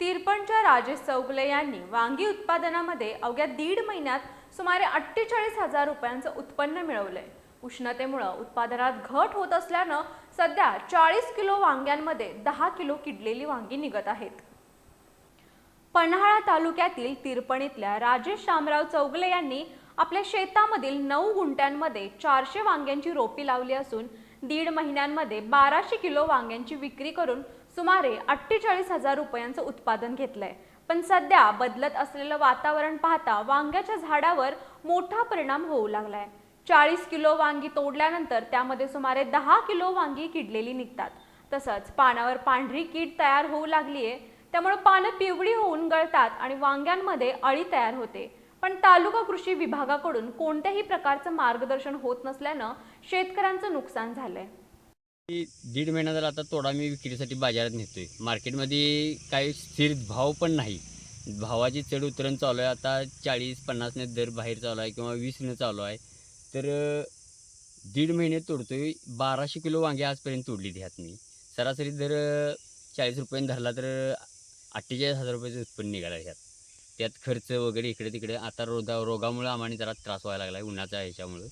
तिरपणच्या राजेश चौगुले यांनी वांगी उत्पादनामध्ये अवघ्या 1.5 महिन्यात सुमारे 48,000 रुपयांचं उत्पन्न मिळवलंय। उष्णतेमुळे उत्पादनात घट होत असल्यानं सध्या 40 किलो वांग्यांमध्ये 10 किलो किडलेली वांगी निघत आहेत। पन्हाळा तालुक्यातील तिरपणीतल्या राजेश शामराव चौगुले यांनी आपल्या शेतामधील 9 गुंठ्यांमध्ये 400 वांग्यांची रोपी लावली असून 1.5 महिन्यांमध्ये 1200 किलो वांग्यांची विक्री करून सुमारे 48,000 रुपयांचं उत्पादन घेतलंय। पण सध्या बदलत असलेलं वातावरण पाहता वांग्याच्या झाडावर मोठा परिणाम होऊ लागलाय। 40 किलो वांगी तोडल्यानंतर त्यामध्ये सुमारे 10 किलो वांगी किडलेली निघतात। तसंच पानावर पांढरी कीड तयार होऊ लागलीये, त्यामुळे पानं पिवळी होऊन गळतात आणि वांग्यांमध्ये अळी तयार होते। पण तालुका कृषी विभागाकडून कोणत्याही प्रकारचं मार्गदर्शन होत नसल्यानं शेतकऱ्यांचं नुकसान झालंय। 1.5 महिना झाला आता तोडा मी विक्रीसाठी बाजारात नेतोय। मार्केटमध्ये काही स्थिर भाव पण नाही, भावाची चढ उतरण चालू आहे। आता 40-50 ने दर बाहेर चालू आहे किंवा 20 ने चालू आहे। तर 1.5 महिने तोडतोय, 1200 किलो वांगी आजपर्यंत तोडली ह्यात मी। सरासरी दर 40 रुपयांनी धरला तर 48,000 रुपयाचं उत्पन्न निघालं ह्यात। त्यात खर्च वगैरे इकडे तिकडे आता रोगामुळे आम्हाला जरा त्रास व्हायला लागला आहे उन्हाच्या ह्याच्यामुळं।